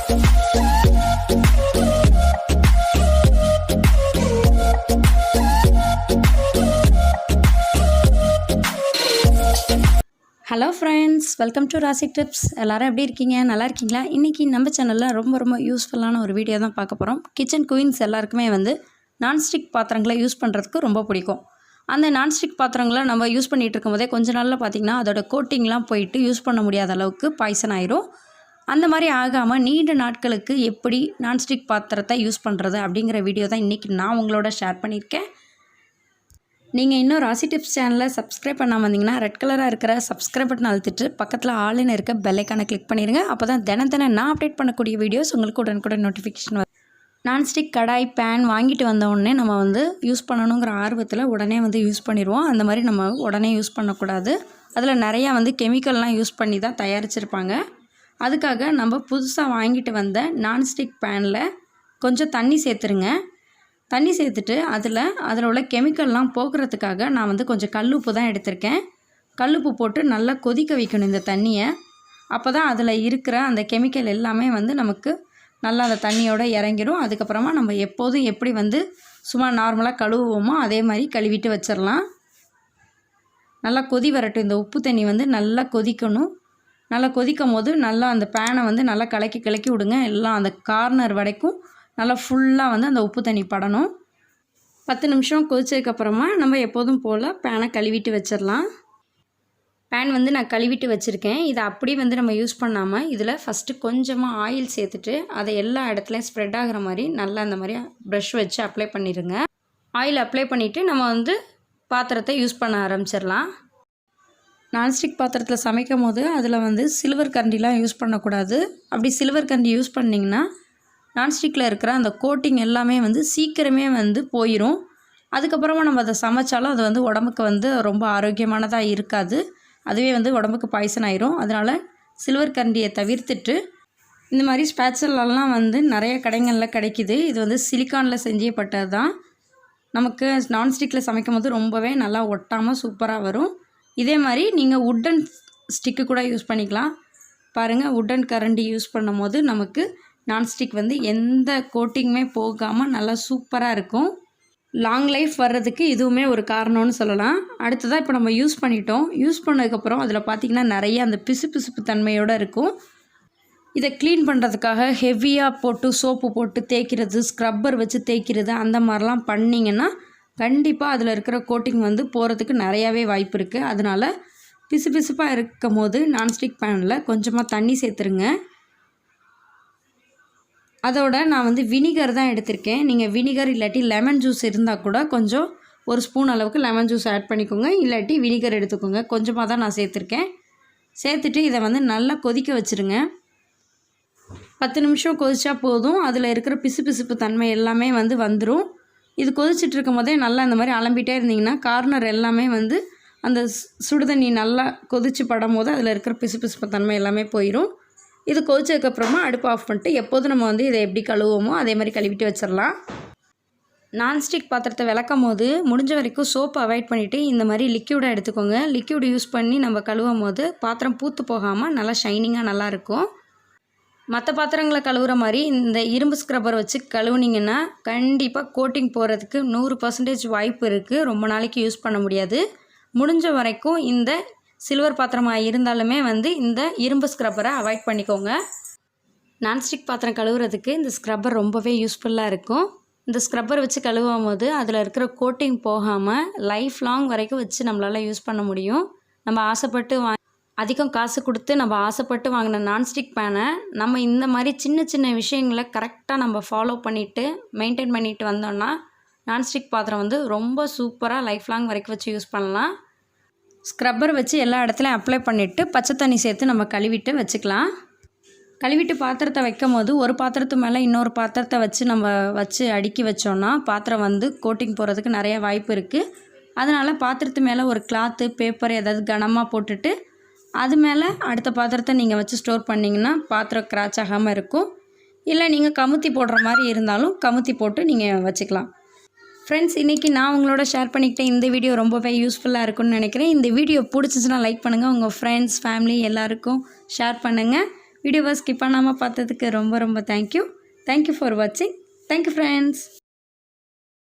Hello friends, welcome to ராசி tips. எல்லோரும் எப்படி இருக்கீங்க? நல்லா இருக்கீங்களா? இன்றைக்கி நம்ம சேனலில் ரொம்ப யூஸ்ஃபுல்லான ஒரு வீடியோ தான் பார்க்க போகிறோம். கிச்சன் குயின்ஸ் எல்லாருக்குமே நான்ஸ்டிக் பாத்திரங்களை யூஸ் பண்ணுறதுக்கு ரொம்ப பிடிக்கும். அந்த நான்ஸ்டிக் பாத்திரங்களை நம்ம யூஸ் பண்ணிகிட்டு இருக்கும் போதே கொஞ்ச நாளில் பார்த்திங்கன்னா அதோட கோட்டிங்லாம் போயிட்டு யூஸ் பண்ண முடியாத அளவுக்கு பாய்சன் ஆயிரும். அந்த மாதிரி ஆகாமல் நீண்ட நாட்களுக்கு எப்படி நான்ஸ்டிக் பாத்திரத்தை யூஸ் பண்ணுறது அப்படிங்கிற வீடியோ தான் இன்றைக்கி நான் உங்களோட ஷேர் பண்ணியிருக்கேன். நீங்கள் இன்னும் ராசி டிப்ஸ் சேனலை சப்ஸ்கிரைப் பண்ணாமல் வந்தீங்கன்னா ரெட் கலராக இருக்கிற சப்ஸ்கிரைப் பட்டன் அழுத்திட்டு பக்கத்தில் ஆளுன்னு இருக்க பெல் ஐக்கானை கிளிக் பண்ணிடுங்க. அப்போ தான் தினம் நான் அப்டேட் பண்ணக்கூடிய வீடியோஸ் உங்களுக்கு உடனுக்குடன் நோட்டிஃபிகேஷன் வரும். நான்ஸ்டிக் கடாய் பேன் வாங்கிட்டு வந்த உடனே நம்ம யூஸ் பண்ணணுங்கிற ஆர்வத்தில் உடனே யூஸ் பண்ணிடுவோம். அந்த மாதிரி நம்ம உடனே யூஸ் பண்ணக்கூடாது. அதில் நிறையா கெமிக்கல்லாம் யூஸ் பண்ணி தான் தயாரிச்சிருப்பாங்க. அதுக்காக நம்ம புதுசாக வாங்கிட்டு வந்த நான்ஸ்டிக் பேனில் கொஞ்சம் தண்ணி சேர்த்துருங்க. தண்ணி சேர்த்துட்டு அதில் உள்ள கெமிக்கல்லாம் போக்குறதுக்காக நான் கொஞ்சம் கல்லுப்பு தான் எடுத்திருக்கேன். கல்லுப்பு போட்டு நல்லா கொதிக்க வைக்கணும் இந்த தண்ணியை. அப்போ தான் அதில் இருக்கிற அந்த கெமிக்கல் எல்லாமே நமக்கு நல்லா அந்த தண்ணியோடு இறங்கிடும். அதுக்கப்புறமா நம்ம எப்போதும் எப்படி சும்மா நார்மலாக கழுவுவோமோ அதே மாதிரி கழுவிட்டு வச்சிடலாம். நல்லா கொதி வரட்டும். இந்த உப்பு தண்ணி நல்லா கொதிக்கணும். நல்லா கொதிக்கும் போது நல்லா அந்த பேனை நல்லா கலக்கி விடுங்க. எல்லாம் அந்த கார்னர் வரைக்கும் நல்லா ஃபுல்லாக அந்த உப்பு தண்ணி படணும். 10 நிமிஷம் கொதிச்சதுக்கப்புறமா நம்ம எப்போதும் போல் பேனை கழுவிட்டு வச்சிடலாம். பேன் நான் கழுவிட்டு வச்சுருக்கேன். இதை அப்படியே நம்ம யூஸ் பண்ணாமல் இதில் ஃபஸ்ட்டு கொஞ்சமாக ஆயில் சேர்த்துட்டு அதை எல்லா இடத்துலையும் ஸ்ப்ரெட் ஆகிற மாதிரி நல்லா அந்த மாதிரி ப்ரஷ் வச்சு அப்ளை பண்ணிடுங்க. ஆயில் அப்ளை பண்ணிவிட்டு நம்ம பாத்திரத்தை யூஸ் பண்ண ஆரம்பிச்சிடலாம். நான்ஸ்டிக் பாத்திரத்தில் சமைக்கும் போது அதில் சில்வர் கரண்டிலாம் யூஸ் பண்ணக்கூடாது. அப்படி சில்வர் கரண்டி யூஸ் பண்ணிங்கன்னா நான்ஸ்டிக்கில் இருக்கிற அந்த கோட்டிங் எல்லாமே சீக்கிரமே போயிடும். அதுக்கப்புறமா நம்ம அதை சமைச்சாலும் அது உடம்புக்கு ரொம்ப ஆரோக்கியமானதாக இருக்காது. அதுவே உடம்புக்கு பாய்சன் ஆயிரும். அதனால் சில்வர் கரண்டியை தவிர்த்துட்டு இந்த மாதிரி ஸ்பேட்சல்லாம் நிறைய கடைகளில் கிடைக்கிது. இது சிலிக்கானில் செஞ்சப்பட்டது தான். நமக்கு நான்ஸ்டிக்கில் சமைக்கும் போது ரொம்பவே நல்லா ஒட்டாமல் சூப்பராக வரும். இதே மாதிரி நீங்கள் உட்டன் ஸ்டிக்கு கூட யூஸ் பண்ணிக்கலாம். பாருங்கள், உட்டன் கரண்டி யூஸ் பண்ணும் போது நமக்கு நான்ஸ்டிக் எந்த கோட்டிங்குமே போகாமல் நல்லா சூப்பராக இருக்கும். லாங் லைஃப் வர்றதுக்கு இதுவுமே ஒரு காரணம்னு சொல்லலாம். அடுத்ததாக இப்போ நம்ம யூஸ் பண்ணிட்டோம். யூஸ் பண்ணதுக்கப்புறம் அதில் பார்த்திங்கன்னா நிறைய அந்த பிசுபிசுப்பு தன்மையோடு இருக்கும். இதை க்ளீன் பண்ணுறதுக்காக ஹெவியாக போட்டு சோப்பு போட்டு தேய்க்கிறது, ஸ்க்ரப்பர் வச்சு தேய்க்கிறது அந்த மாதிரிலாம் பண்ணிங்கன்னா கண்டிப்பாக அதில் இருக்கிற கோட்டிங் போகிறதுக்கு நிறையாவே வாய்ப்பு இருக்குது. அதனால் பிசுபிசுப்பாக இருக்கும் போது நான்ஸ்டிக் பேனில் கொஞ்சமாக தண்ணி சேர்த்துருங்க. அதோட நான் வினிகர் தான் எடுத்திருக்கேன். நீங்கள் வினிகர் இல்லாட்டி லெமன் ஜூஸ் இருந்தால் கூட கொஞ்சம் ஒரு ஸ்பூன் அளவுக்கு லெமன் ஜூஸ் ஆட் பண்ணிக்கோங்க. இல்லாட்டி வினிகர் எடுத்துக்கோங்க. கொஞ்சமாக தான் நான் சேர்த்துருக்கேன். சேர்த்துட்டு இதை நல்லா கொதிக்க வச்சுருங்க. 10 நிமிஷம் கொதிச்சா போதும். அதில் இருக்கிற பிசுபிசுப்பு தன்மை எல்லாமே வந்துடும். இது கொதிச்சுட்டு இருக்கும் போதே நல்லா இந்த மாதிரி அலம்பிட்டே இருந்தீங்கன்னா கார்னர் எல்லாமே அந்த சுடுதண்ணி நல்லா கொதிச்சு படும் போது அதில் இருக்கிற பிசுபிசுப்பு தன்மை எல்லாமே போயிடும். இது கொதிச்சதுக்கப்புறமா அடுப்பு ஆஃப் பண்ணிட்டு எப்போதும் நம்ம இதை எப்படி கழுவுவோமோ அதே மாதிரி கழுவிட்டு வச்சிடலாம். நான்ஸ்டிக் பாத்திரத்தை விளக்கும் போது முடிஞ்ச வரைக்கும் சோப்பு அவாய்ட் பண்ணிவிட்டு இந்த மாதிரி லிக்யூடாக எடுத்துக்கோங்க. லிக்யூட் யூஸ் பண்ணி நம்ம கழுவும் போது பாத்திரம் பூத்து போகாமல் நல்லா ஷைனிங்காக நல்லாயிருக்கும். மற்ற பாத்திரங்களை கழுவுற மாதிரி இந்த இரும்பு ஸ்க்ரப்பர் வச்சு கழுவுனிங்கன்னா கண்டிப்பாக கோட்டிங் போகிறதுக்கு 100% வாய்ப்பு இருக்குது. ரொம்ப நாளைக்கு யூஸ் பண்ண முடியாது. முடிஞ்ச வரைக்கும் இந்த சில்வர் பாத்திரமாக இருந்தாலுமே இந்த இரும்பு ஸ்க்ரப்பரை அவாய்ட் பண்ணிக்கோங்க. நான்ஸ்டிக் பாத்திரம் கழுவுறதுக்கு இந்த ஸ்க்ரப்பர் ரொம்பவே யூஸ்ஃபுல்லாக இருக்கும். இந்த ஸ்க்ரப்பர் வச்சு கழுவும் போது அதில் இருக்கிற கோட்டிங் போகாமல் லைஃப் லாங் வரைக்கும் வச்சு நம்மளால் யூஸ் பண்ண முடியும். நம்ம ஆசைப்பட்டு அதிகம் காசு கொடுத்து நம்ம ஆசைப்பட்டு வாங்கின நான்ஸ்டிக் பேனை நம்ம இந்த மாதிரி சின்ன விஷயங்களை கரெக்டாக நம்ம ஃபாலோ பண்ணிவிட்டு மெயின்டைன் பண்ணிட்டு வந்தோம்னா நான்ஸ்டிக் பாத்திரம் ரொம்ப சூப்பராக லைஃப் லாங் வரைக்கும் வச்சு யூஸ் பண்ணலாம். ஸ்க்ரப்பர் வச்சு எல்லா இடத்துலையும் அப்ளை பண்ணிவிட்டு பச்சை தண்ணி சேர்த்து நம்ம கழுவிட்டு வச்சுக்கலாம். கழுவிட்டு பாத்திரத்தை வைக்கும் போது ஒரு பாத்திரத்து மேலே இன்னொரு பாத்திரத்தை வச்சு நம்ம அடுக்கி வச்சோன்னா பாத்திரம் கோட்டிங் போகிறதுக்கு நிறைய வாய்ப்பு இருக்குது. அதனால் பாத்திரத்து மேலே ஒரு கிளாத்து பேப்பர் ஏதாவது கனமாக போட்டுட்டு அது மேலே அடுத்த பாத்திரத்தை நீங்கள் வச்சு ஸ்டோர் பண்ணிங்கன்னா பாத்திரம் கிராச் ஆகாமல் இருக்கும். இல்லை நீங்கள் கமுத்தி போடுற மாதிரி இருந்தாலும் கமுத்தி போட்டு நீங்கள் வச்சுக்கலாம். ஃப்ரெண்ட்ஸ், இன்றைக்கி நான் உங்களோட ஷேர் பண்ணிக்கிட்டேன். இந்த வீடியோ ரொம்பவே யூஸ்ஃபுல்லாக இருக்கும்னு நினைக்கிறேன். இந்த வீடியோ பிடிச்சிச்சின்னா லைக் பண்ணுங்கள். உங்கள் ஃப்ரெண்ட்ஸ், ஃபேமிலி எல்லாருக்கும் ஷேர் பண்ணுங்கள். வீடியோவை ஸ்கிப் பண்ணாமல் பார்த்ததுக்கு ரொம்ப ரொம்ப தேங்க்யூ ஃபார் வாட்சிங். Thank you friends.